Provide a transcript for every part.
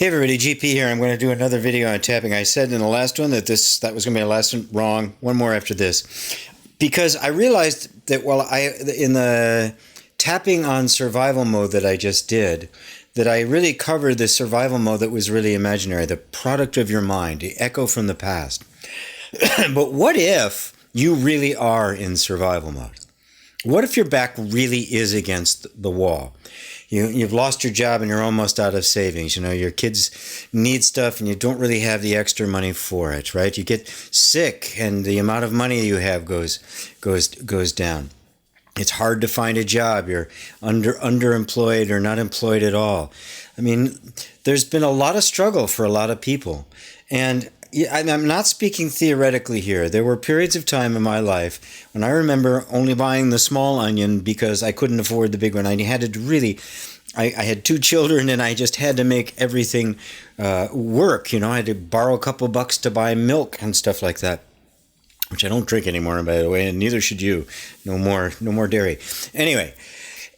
Hey everybody, GP here. I'm going to do another video on tapping. I said in the last one that that was going to be the last one. Wrong. One more after this. Because I realized that in the tapping on survival mode that I just did, that I really covered the survival mode that was really imaginary, the product of your mind, the echo from the past. But what if you really are in survival mode? What if your back really is against the wall? You've lost your job and you're almost out of savings. You know, your kids need stuff and you don't really have the extra money for it, right? You get sick and the amount of money you have goes down. It's hard to find a job. You're underemployed or not employed at all. I mean, there's been a lot of struggle for a lot of people. And I'm not speaking theoretically here. There were periods of time in my life when I remember only buying the small onion because I couldn't afford the big one. I had to really, I had two children and I just had to make everything work. You know, I had to borrow a couple bucks to buy milk and stuff like that, which I don't drink anymore, by the way, and neither should you. No more dairy. Anyway.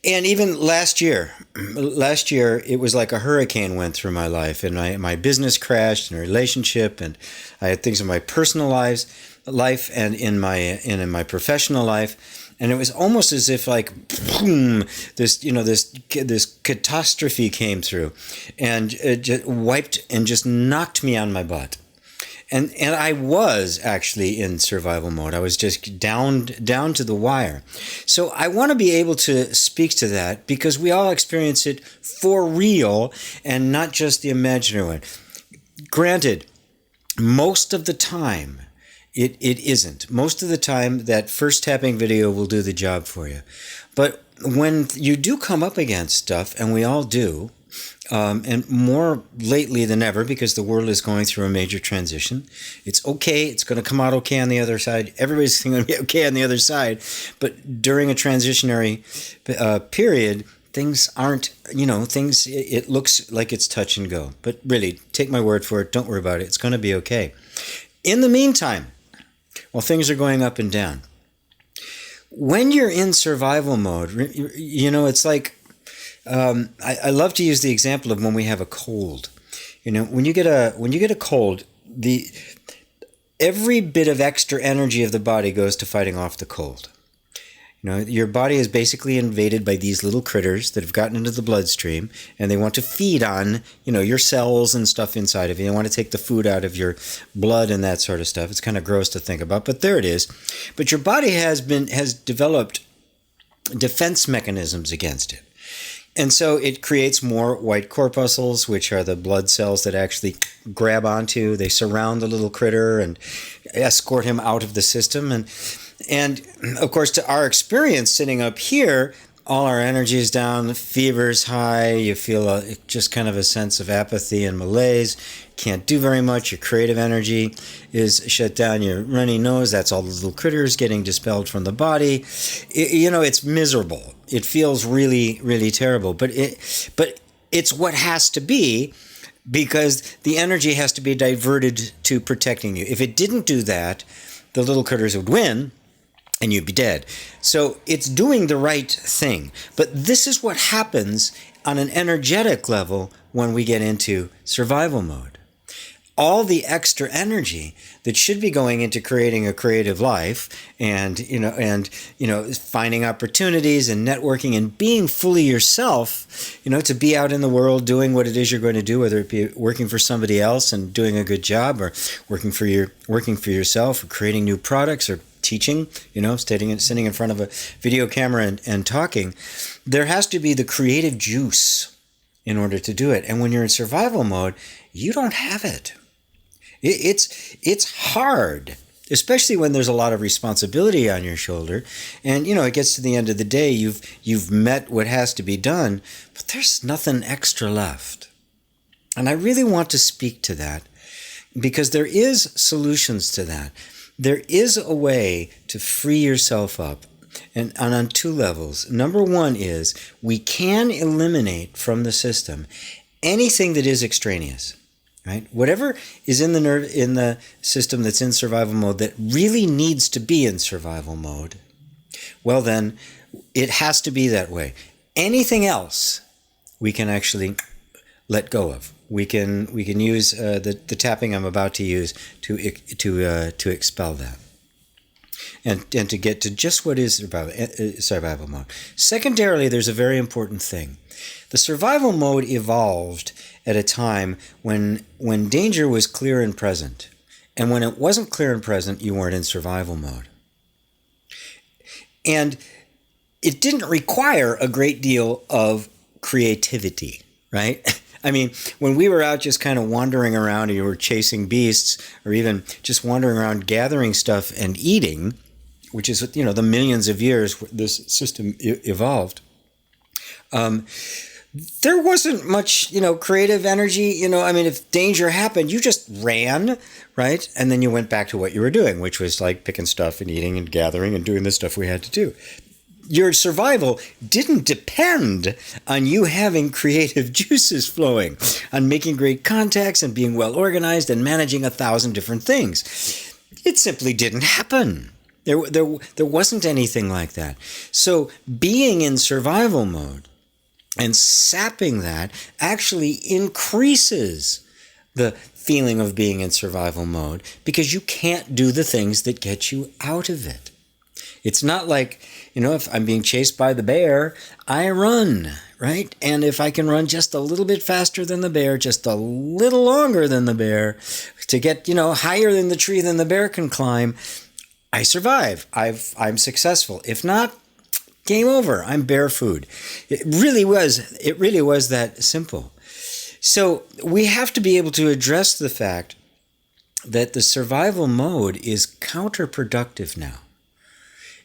And even last year, it was like a hurricane went through my life, and my business crashed, and a relationship, and I had things in my personal life and in my professional life, and it was almost as if like boom, this catastrophe came through, and it just wiped and just knocked me on my butt. And I was actually in survival mode. I was just down to the wire. So I want to be able to speak to that because we all experience it for real and not just the imaginary one. Granted, most of the time it isn't. Most of the time that first tapping video will do the job for you. But when you do come up against stuff, and we all do, and more lately than ever because the world is going through a major transition. It's okay. It's going to come out okay on the other side. Everybody's going to be okay on the other side. But during a transitionary period, things aren't, it looks like it's touch and go. But really, take my word for it. Don't worry about it. It's going to be okay. In the meantime, while things are going up and down, when you're in survival mode, it's like, I love to use the example of when we have a cold. You know, when you get a cold, every bit of extra energy of the body goes to fighting off the cold. You know, your body is basically invaded by these little critters that have gotten into the bloodstream, and they want to feed on, your cells and stuff inside of you. They want to take the food out of your blood and that sort of stuff. It's kind of gross to think about, but there it is. But your body has developed defense mechanisms against it. And so it creates more white corpuscles, which are the blood cells that actually grab onto. They surround the little critter and escort him out of the system. And of course, to our experience sitting up here, all our energy is down, the fever's high, you feel just kind of a sense of apathy and malaise, can't do very much, your creative energy is shut down, your runny nose, that's all the little critters getting dispelled from the body. It's miserable. It feels really, really terrible, but it's what has to be because the energy has to be diverted to protecting you. If it didn't do that, the little critters would win, and you'd be dead. So it's doing the right thing. But this is what happens on an energetic level when we get into survival mode. All the extra energy that should be going into creating a creative life and finding opportunities and networking and being fully yourself, to be out in the world doing what it is you're going to do, whether it be working for somebody else and doing a good job or working for yourself or creating new products or teaching, sitting in front of a video camera and talking, there has to be the creative juice in order to do it. And when you're in survival mode, you don't have it. It's hard, especially when there's a lot of responsibility on your shoulder. And, it gets to the end of the day, you've met what has to be done, but there's nothing extra left. And I really want to speak to that because there is solutions to that. There is a way to free yourself up, and on two levels. Number one is we can eliminate from the system anything that is extraneous, right? Whatever is in the system that's in survival mode that really needs to be in survival mode, well then, it has to be that way. Anything else we can actually let go of. we can use the tapping I'm about to use to expel that, and to get to just what is survival mode. Secondarily, there's a very important thing. The survival mode evolved at a time when danger was clear and present, and when it wasn't clear and present, you weren't in survival mode. And it didn't require a great deal of creativity, right? I mean, when we were out just kind of wandering around, and you were chasing beasts, or even just wandering around gathering stuff and eating, which is, the millions of years this system evolved, there wasn't much, creative energy. I mean, if danger happened, you just ran, right? And then you went back to what you were doing, which was like picking stuff and eating and gathering and doing the stuff we had to do. Your survival didn't depend on you having creative juices flowing, on making great contacts and being well organized and managing 1,000 different things. It simply didn't happen. There wasn't anything like that. So being in survival mode and sapping that actually increases the feeling of being in survival mode, because you can't do the things that get you out of it. It's not like, if I'm being chased by the bear, I run, right? And if I can run just a little bit faster than the bear, just a little longer than the bear, to get, higher than the tree than the bear can climb, I survive. I'm successful. If not, game over. I'm bear food. It really was that simple. So we have to be able to address the fact that the survival mode is counterproductive now.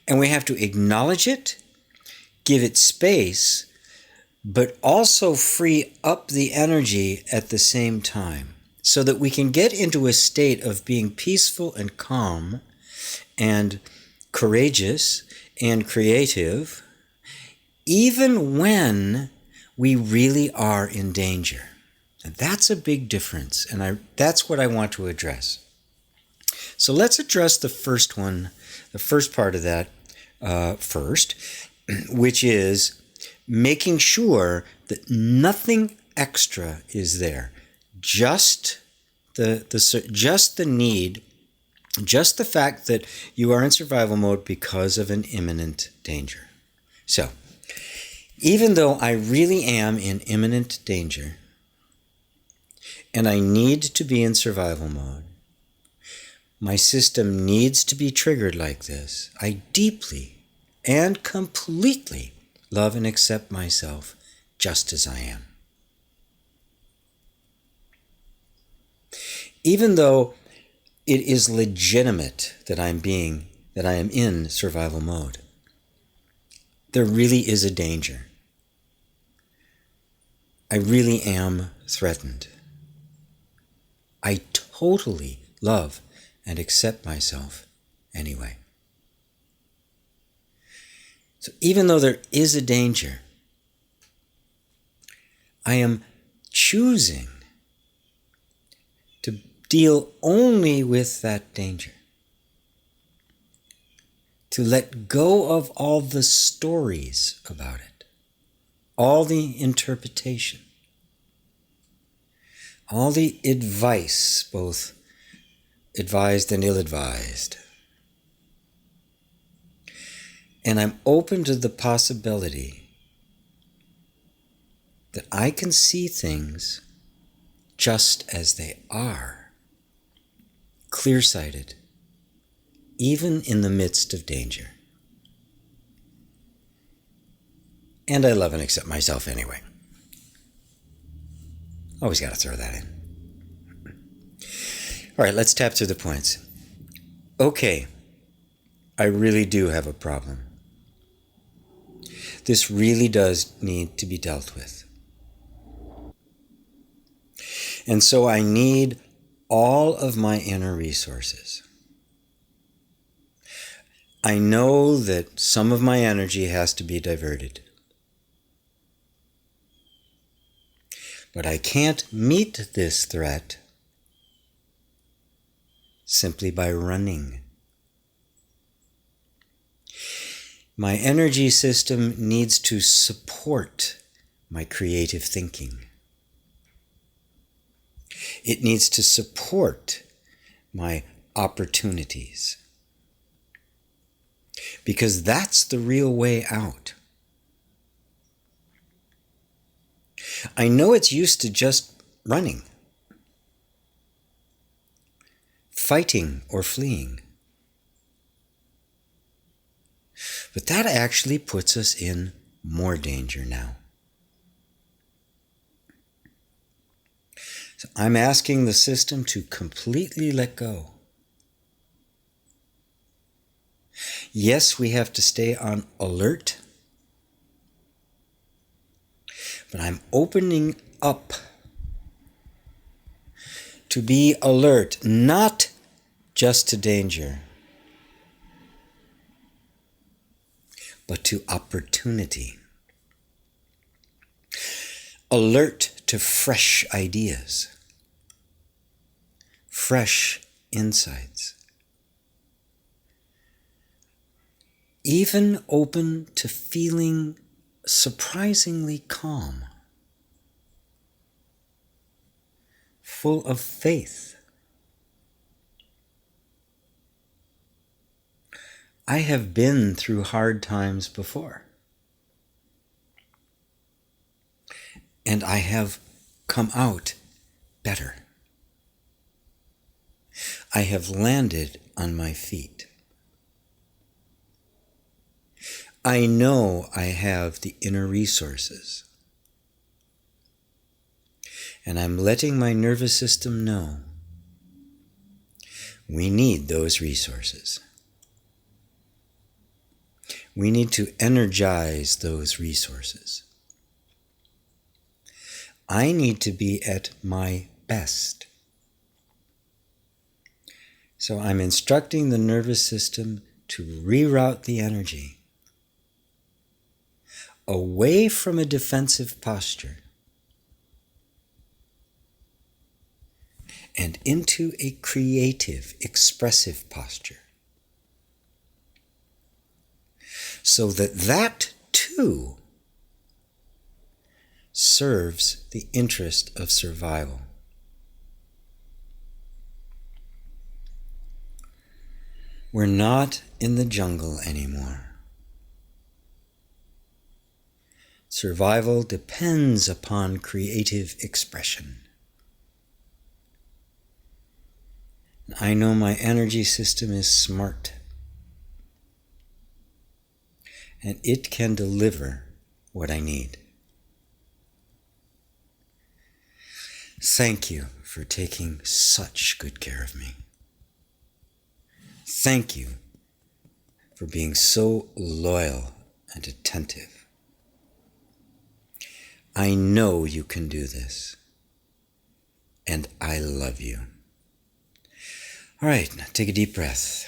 And we have to acknowledge it, give it space, but also free up the energy at the same time, so that we can get into a state of being peaceful and calm and courageous and creative, even when we really are in danger. And that's a big difference, and that's what I want to address. So let's address the first part of that first, which is making sure that nothing extra is there. Just the need, just the fact that you are in survival mode because of an imminent danger. So, even though I really am in imminent danger, and I need to be in survival mode, my system needs to be triggered like this. I deeply and completely love and accept myself just as I am. Even though it is legitimate that I am in survival mode, there really is a danger. I really am threatened. I totally love and accept myself anyway. So even though there is a danger, I am choosing to deal only with that danger, to let go of all the stories about it, all the interpretation, all the advice, both advised and ill-advised. And I'm open to the possibility that I can see things just as they are, clear-sighted, even in the midst of danger. And I love and accept myself anyway. Always got to throw that in. All right, let's tap through the points. Okay, I really do have a problem. This really does need to be dealt with. And so I need all of my inner resources. I know that some of my energy has to be diverted. But I can't meet this threat simply by running. My energy system needs to support my creative thinking. It needs to support my opportunities. Because that's the real way out. I know it's used to just running, fighting or fleeing. But that actually puts us in more danger now. So I'm asking the system to completely let go. Yes, we have to stay on alert, but I'm opening up to be alert, not just to danger, but to opportunity. Alert to fresh ideas, fresh insights. Even open to feeling surprisingly calm, full of faith. I have been through hard times before, and I have come out better. I have landed on my feet. I know I have the inner resources, and I'm letting my nervous system know we need those resources. We need to energize those resources. I need to be at my best. So I'm instructing the nervous system to reroute the energy away from a defensive posture and into a creative, expressive posture. So that too serves the interest of survival. We're not in the jungle anymore. Survival depends upon creative expression. I know my energy system is smart, and it can deliver what I need. Thank you for taking such good care of me. Thank you for being so loyal and attentive. I know you can do this, and I love you. All right, now take a deep breath.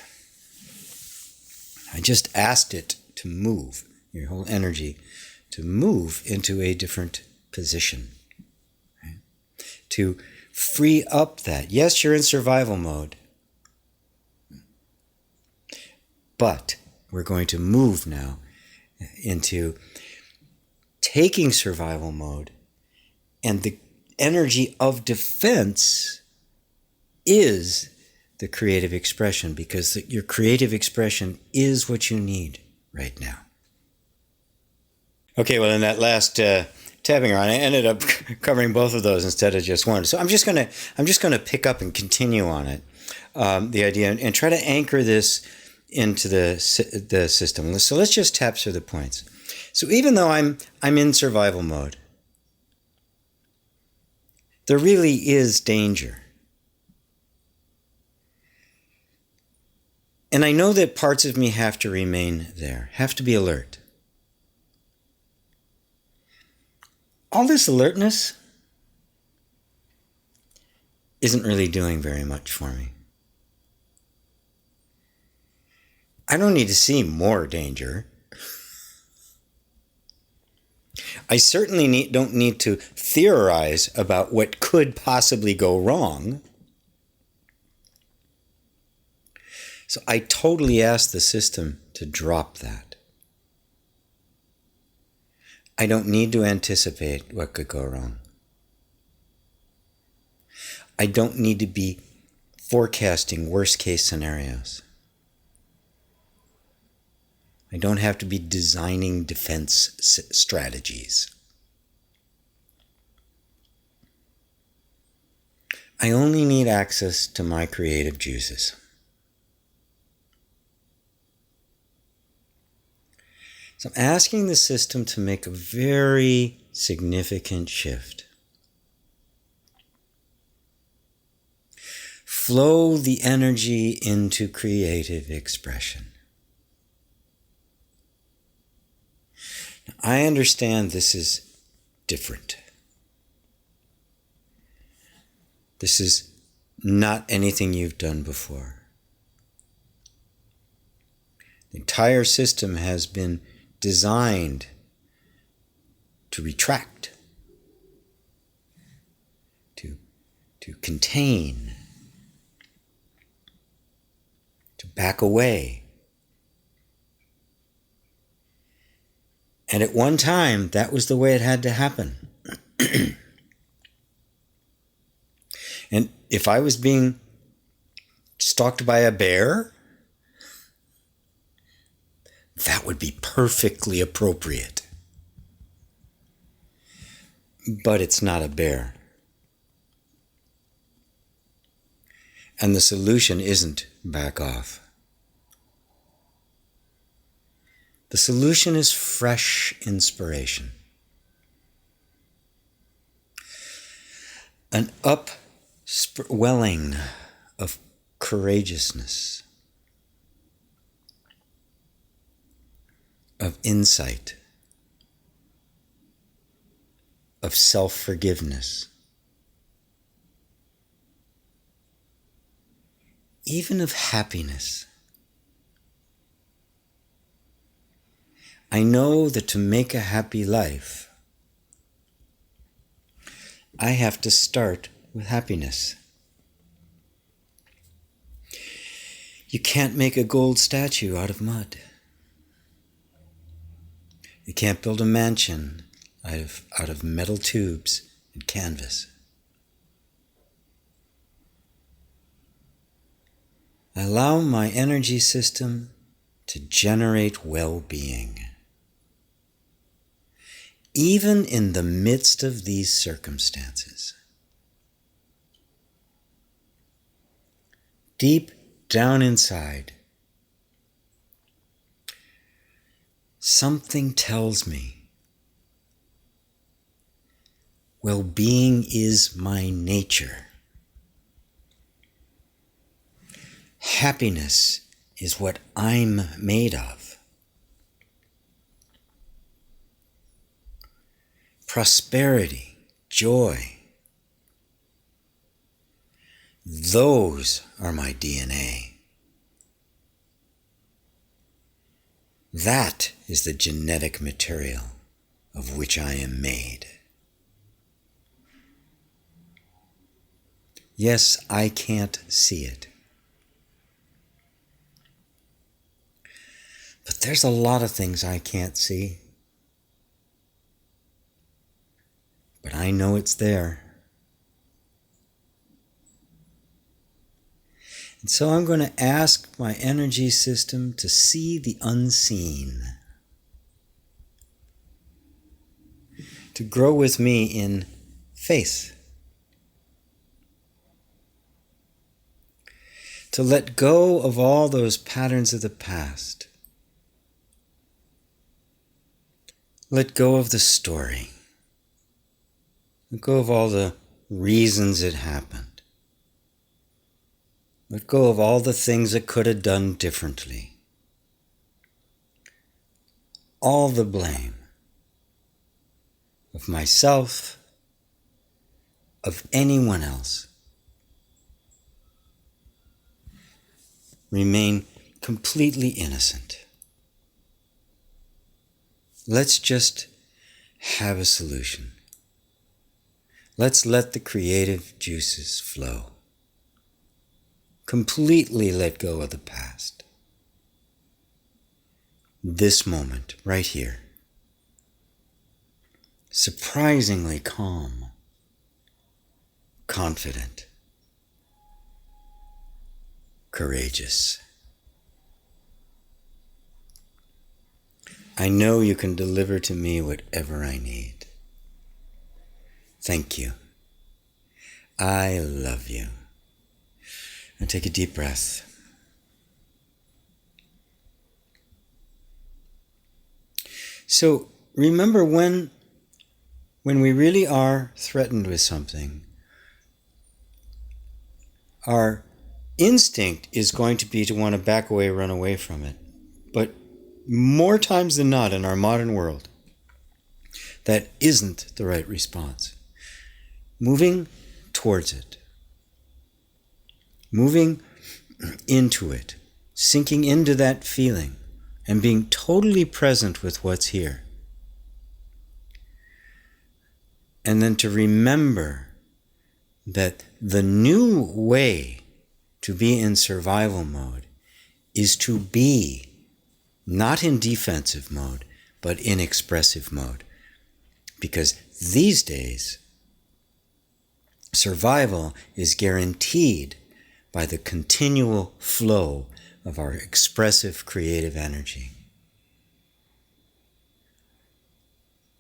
I just asked it to move, your whole energy, to move into a different position, right? To free up that. Yes, you're in survival mode, but we're going to move now into taking survival mode, and the energy of defense is the creative expression, because your creative expression is what you need right now. Okay, well, in that last tapping around, I ended up covering both of those instead of just one. So I'm just gonna pick up and continue on it, the idea, and try to anchor this into the system. So let's just tap through the points. So even though I'm in survival mode, there really is danger. And I know that parts of me have to remain there, have to be alert. All this alertness isn't really doing very much for me. I don't need to see more danger. I certainly don't need to theorize about what could possibly go wrong. So I totally ask the system to drop that. I don't need to anticipate what could go wrong. I don't need to be forecasting worst-case scenarios. I don't have to be designing defense strategies. I only need access to my creative juices. So I'm asking the system to make a very significant shift. Flow the energy into creative expression. Now, I understand this is different. This is not anything you've done before. The entire system has been designed to retract, to contain, to back away. And at one time, that was the way it had to happen. And if I was being stalked by a bear, that would be perfectly appropriate. But it's not a bear. And the solution isn't back off. The solution is fresh inspiration. An upwelling of courageousness, of insight, of self-forgiveness, even of happiness. I know that to make a happy life, I have to start with happiness. You can't make a gold statue out of mud. You can't build a mansion out of metal tubes and canvas. I allow my energy system to generate well-being. Even in the midst of these circumstances. Deep down inside, something tells me well-being is my nature. Happiness is what I'm made of. Prosperity, joy, those are my DNA. That is the genetic material of which I am made. Yes, I can't see it. But there's a lot of things I can't see. But I know it's there. And so I'm going to ask my energy system to see the unseen. To grow with me in faith. To let go of all those patterns of the past. Let go of the story. Let go of all the reasons it happened. Let go of all the things it could have done differently. All the blame of myself, of anyone else. Remain completely innocent. Let's just have a solution. Let's let the creative juices flow. Completely let go of the past. This moment, right here. Surprisingly calm, confident, courageous. I know you can deliver to me whatever I need. Thank you. I love you. And take a deep breath. So remember, when we really are threatened with something, our instinct is going to be to want to back away, run away from it. But more times than not in our modern world, that isn't the right response. Moving towards it, moving into it, sinking into that feeling, and being totally present with what's here. And then to remember that the new way to be in survival mode is to be not in defensive mode, but in expressive mode. Because these days, survival is guaranteed by the continual flow of our expressive creative energy.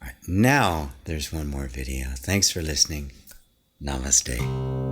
All right, now there's one more video. Thanks for listening. Namaste.